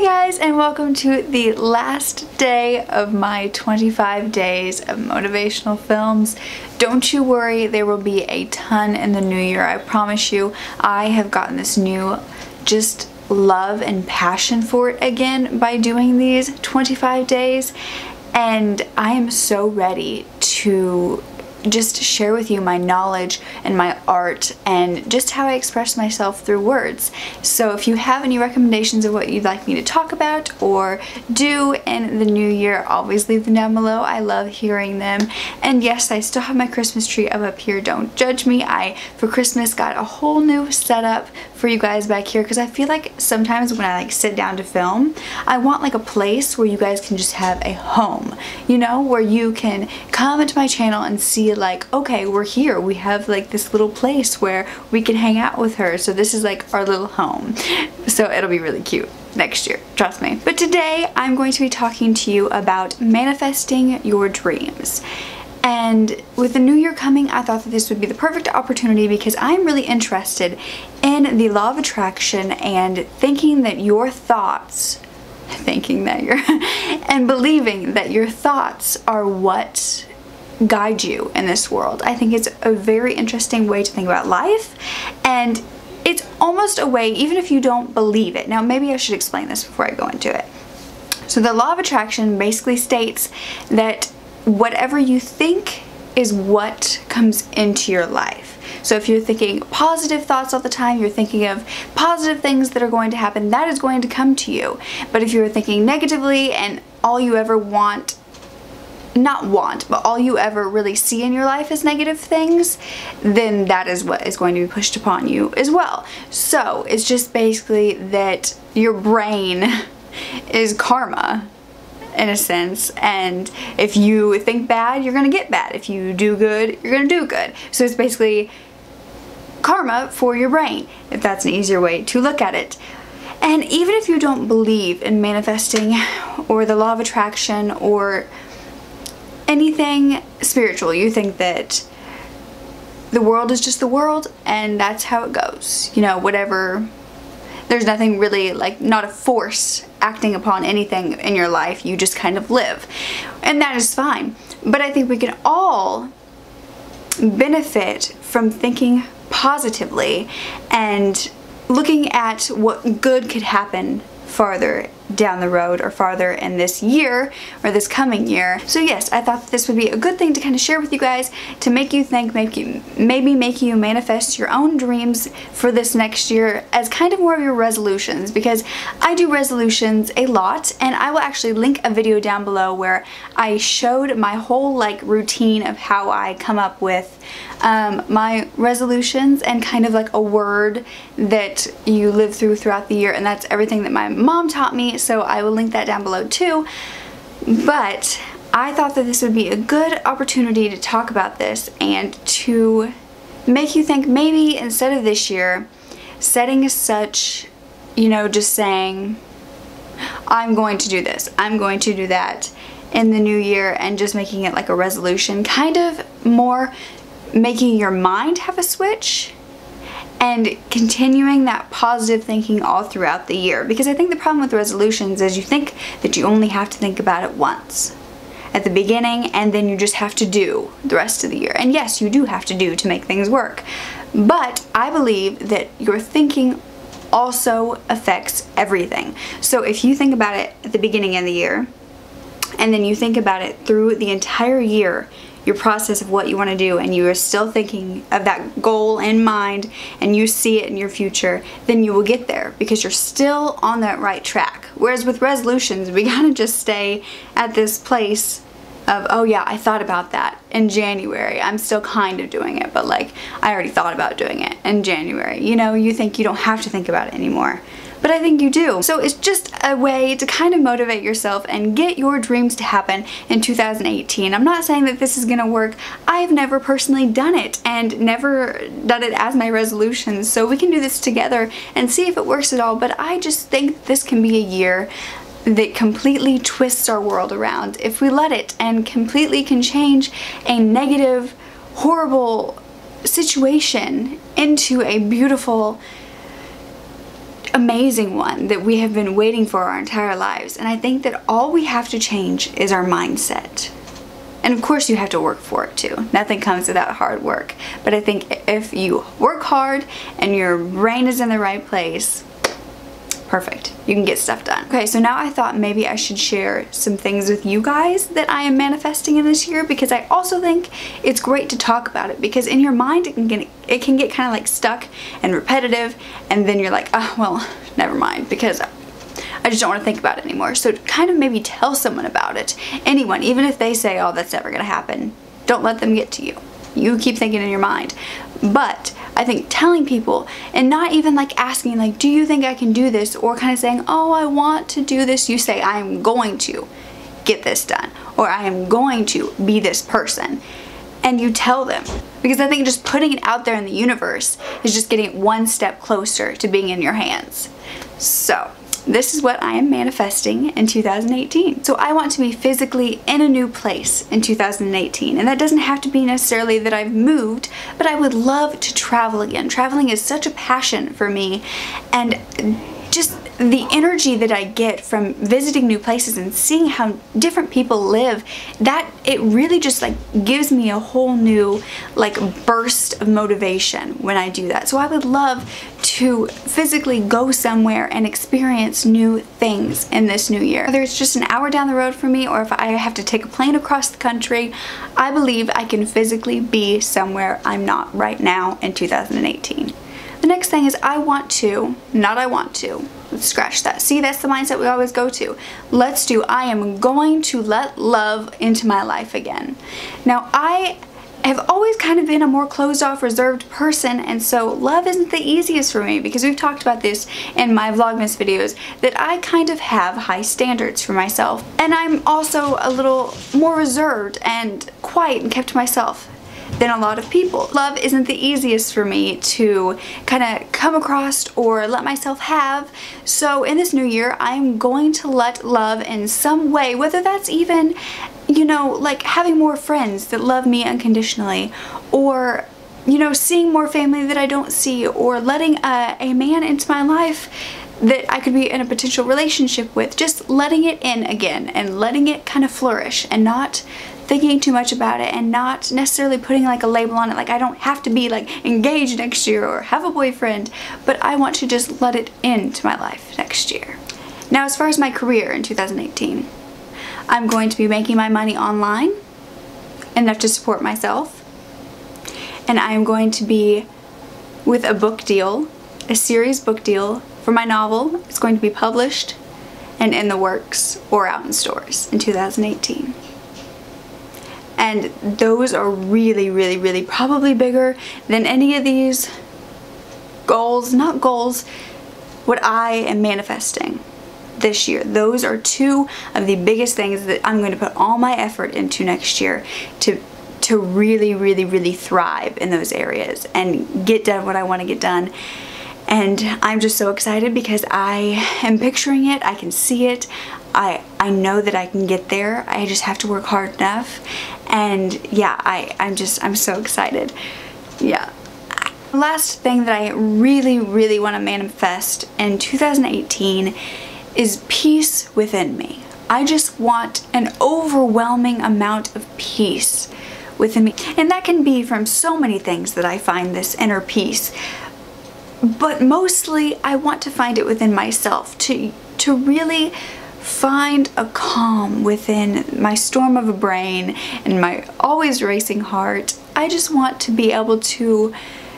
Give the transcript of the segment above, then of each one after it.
guys, and welcome to the last day of my 25 days of motivational films. Don't you worry, there will be a ton in the new year. I promise you. I have gotten this new just love and passion for it again by doing these 25 days, and I am so ready to just share with you my knowledge and my art and just how I express myself through words. So if you have any recommendations of what you'd like me to talk about or do in the new year, always leave them down below. I love hearing them. And yes, I still have my Christmas tree up here. Don't judge me. I, for Christmas, got a whole new setup for you guys back here because I feel like sometimes when I sit down to film, I want a place where you guys can just have a home, you know, where you can come into my channel and see okay, we're here. We have this little place where we can hang out with her. So this is our little home. So it'll be really cute next year, trust me. But today I'm going to be talking to you about manifesting your dreams. And with the new year coming, I thought that this would be the perfect opportunity because I'm really interested in the law of attraction and thinking that your thoughts, and believing that your thoughts are what guide you in this world. I think it's a very interesting way to think about life, and it's almost a way, even if you don't believe it. Now maybe I should explain this before I go into it. So the law of attraction basically states that whatever you think is what comes into your life. So if you're thinking positive thoughts all the time, you're thinking of positive things that are going to happen, that is going to come to you. But if you're thinking negatively and all you ever but all you ever really see in your life is negative things, then that is what is going to be pushed upon you as well. So it's just basically that your brain is karma in a sense, and if you think bad, you're gonna get bad. If you do good, you're gonna do good. So it's basically karma for your brain, if that's an easier way to look at it. And even if you don't believe in manifesting or the law of attraction or anything spiritual, you think that the world is just the world and that's how it goes, you know, whatever, there's nothing really, not a force acting upon anything in your life, you just kind of live, and that is fine. But I think we can all benefit from thinking positively and looking at what good could happen farther down the road or farther in this year or this coming year. So yes, I thought that this would be a good thing to kind of share with you guys, to make you think, maybe make you manifest your own dreams for this next year as kind of more of your resolutions, because I do resolutions a lot, and I will actually link a video down below where I showed my whole routine of how I come up with my resolutions and kind of a word that you live throughout the year, and that's everything that my mom taught me, so I will link that down below too. But I thought that this would be a good opportunity to talk about this and to make you think, maybe instead of this year setting such, you know, just saying I'm going to do this, I'm going to do that in the new year, and just making it a resolution, kind of more making your mind have a switch and continuing that positive thinking all throughout the year. Because I think the problem with resolutions is you think that you only have to think about it once at the beginning, and then you just have to do the rest of the year. And yes, you do have to do to make things work, but I believe that your thinking also affects everything. So if you think about it at the beginning of the year, and then you think about it through the entire year, your process of what you want to do, and you are still thinking of that goal in mind and you see it in your future, then you will get there because you're still on that right track. Whereas with resolutions, we gotta just stay at this place of, oh yeah, I thought about that in January, I'm still kind of doing it, but I already thought about doing it in January. You know, you think you don't have to think about it anymore, but I think you do. So it's just a way to kind of motivate yourself and get your dreams to happen in 2018. I'm not saying that this is gonna work. I've never personally done it and never done it as my resolutions, so we can do this together and see if it works at all. But I just think this can be a year that completely twists our world around if we let it, and completely can change a negative, horrible situation into a beautiful, amazing one that we have been waiting for our entire lives. And I think that all we have to change is our mindset. And of course you have to work for it too. Nothing comes without hard work. But I think if you work hard and your brain is in the right place, perfect. You can get stuff done. Okay, so now I thought maybe I should share some things with you guys that I am manifesting in this year, because I also think it's great to talk about it, because in your mind it can get kind of like stuck and repetitive, and then you're like, oh, well, never mind, because I just don't want to think about it anymore. So kind of maybe tell someone about it. Anyone, even if they say, oh, that's never gonna happen, don't let them get to you. You keep thinking in your mind. But I think telling people, and not even like asking like, do you think I can do this? Or kind of saying, oh, I want to do this. You say, I am going to get this done. Or I am going to be this person. And you tell them. Because I think just putting it out there in the universe is just getting it one step closer to being in your hands. So this is what I am manifesting in 2018. So I want to be physically in a new place in 2018. And that doesn't have to be necessarily that I've moved, but I would love to travel again. Traveling is such a passion for me, and just the energy that I get from visiting new places and seeing how different people live, that it really just like gives me a whole new like burst of motivation when I do that. So I would love to physically go somewhere and experience new things in this new year. Whether it's just an hour down the road for me, or if I have to take a plane across the country, I believe I can physically be somewhere I'm not right now in 2018. The next thing is let's scratch that. See, that's the mindset we always go to. I am going to let love into my life again. Now, I have always kind of been a more closed off, reserved person, and so love isn't the easiest for me, because we've talked about this in my Vlogmas videos, that I kind of have high standards for myself. And I'm also a little more reserved and quiet and kept to myself than a lot of people. Love isn't the easiest for me to kind of come across or let myself have. So in this new year, I'm going to let love in some way, whether that's even, you know, like having more friends that love me unconditionally, or, you know, seeing more family that I don't see, or letting a man into my life that I could be in a potential relationship with, just letting it in again and letting it kind of flourish, and not thinking too much about it, and not necessarily putting like a label on it, like I don't have to be like engaged next year or have a boyfriend, but I want to just let it into my life next year. Now, as far as my career in 2018, I'm going to be making my money online enough to support myself, and I am going to be with a book deal, a series book deal for my novel. It's going to be published and in the works or out in stores in 2018. And those are really, really, really probably bigger than any of these goals, not goals, what I am manifesting this year. Those are two of the biggest things that I'm going to put all my effort into next year to really, really, really thrive in those areas and get done what I want to get done. And I'm just so excited because I am picturing it. I can see it. I know that I can get there. I just have to work hard enough. And yeah, I'm so excited. Yeah. The last thing that I really, really want to manifest in 2018 is peace within me. I just want an overwhelming amount of peace within me. And that can be from so many things that I find this inner peace. But mostly I want to find it within myself, to really find a calm within my storm of a brain and my always racing heart. I just want to be able to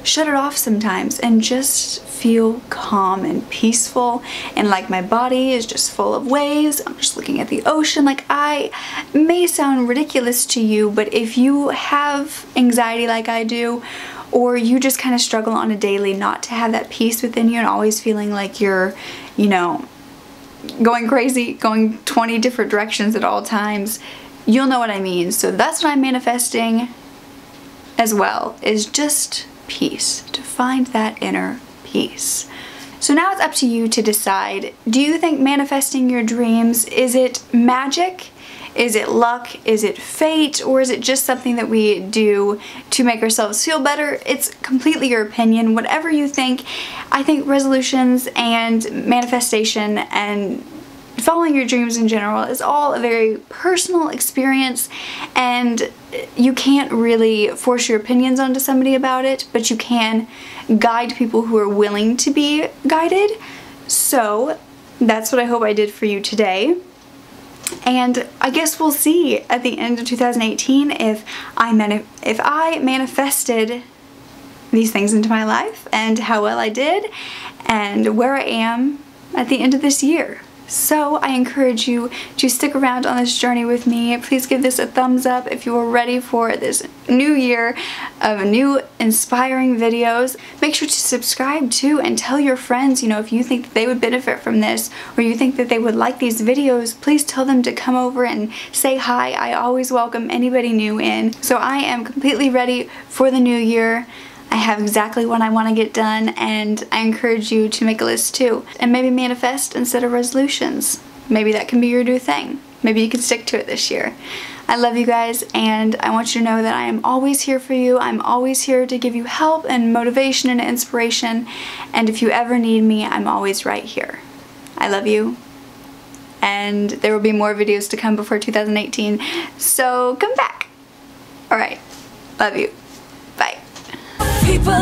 shut it off sometimes and just feel calm and peaceful, and like my body is just full of waves. I'm just looking at the ocean. Like, I may sound ridiculous to you, but if you have anxiety like I do, or you just kind of struggle on a daily not to have that peace within you and always feeling like you're, you know, going crazy, going 20 different directions at all times, you'll know what I mean. So that's what I'm manifesting as well, is just peace, to find that inner peace. So now it's up to you to decide, do you think manifesting your dreams, is it magic? Is it luck? Is it fate? Or is it just something that we do to make ourselves feel better? It's completely your opinion. Whatever you think. I think resolutions and manifestation and following your dreams in general is all a very personal experience, and you can't really force your opinions onto somebody about it, but you can guide people who are willing to be guided. So that's what I hope I did for you today. And I guess we'll see at the end of 2018 if I manifested these things into my life and how well I did and where I am at the end of this year. So I encourage you to stick around on this journey with me. Please give this a thumbs up if you are ready for this new year of new inspiring videos. Make sure to subscribe too and tell your friends, you know, if you think that they would benefit from this or you think that they would like these videos, please tell them to come over and say hi. I always welcome anybody new in. So I am completely ready for the new year. I have exactly what I want to get done, and I encourage you to make a list too. And maybe manifest instead of resolutions. Maybe that can be your new thing. Maybe you can stick to it this year. I love you guys, and I want you to know that I am always here for you. I'm always here to give you help and motivation and inspiration. And if you ever need me, I'm always right here. I love you. And there will be more videos to come before 2018. So come back. Alright. Love you. Bye. People